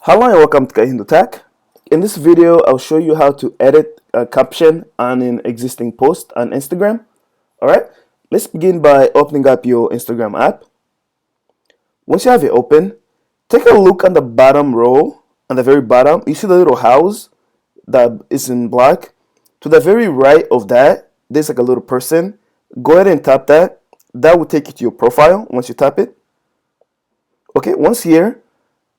Hello and welcome to KahindoTech. In this video, I'll show you how to edit a caption on an existing post on Instagram. Alright, let's begin by opening up your Instagram app. Once you have it open, take a look on the bottom row. On the very bottom, you see the little house that is in black. To the very right of that, there's like a little person. Go ahead and tap that. That will take you to your profile once you tap it. Okay, once here,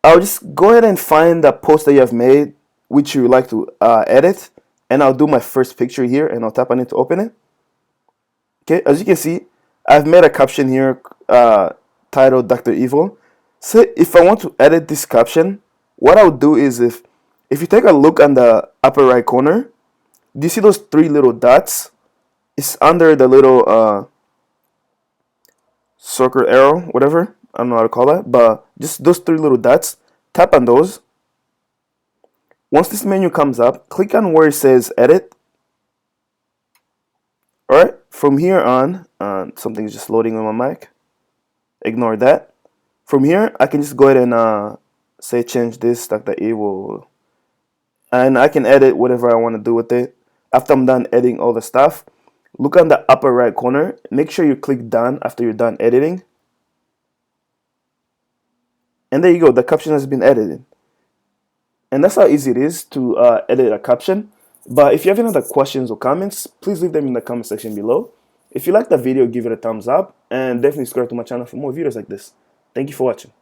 I'll just go ahead and find the post that you have made which you would like to edit, and I'll do my first picture here and I'll tap on it to open it. Okay, as you can see, I've made a caption here titled Dr. Evil. So if I want to edit this caption, what I'll do is if you take a look on the upper right corner, do you see those three little dots? It's under the little circle arrow, whatever. I don't know how to call that, but just those three little dots, tap on those. Once this menu comes up, click on where it says edit. Alright, from here on, something's just loading on my mic. Ignore that. From here, I can just go ahead and say change this Dr. Evil. And I can edit whatever I want to do with it. After I'm done editing all the stuff, look on the upper right corner. Make sure you click done after you're done editing. And there you go, the caption has been edited. And that's how easy it is to edit a caption. But if you have any other questions or comments, please leave them in the comment section below. If you like the video, give it a thumbs up and definitely subscribe to my channel for more videos like this. Thank you for watching.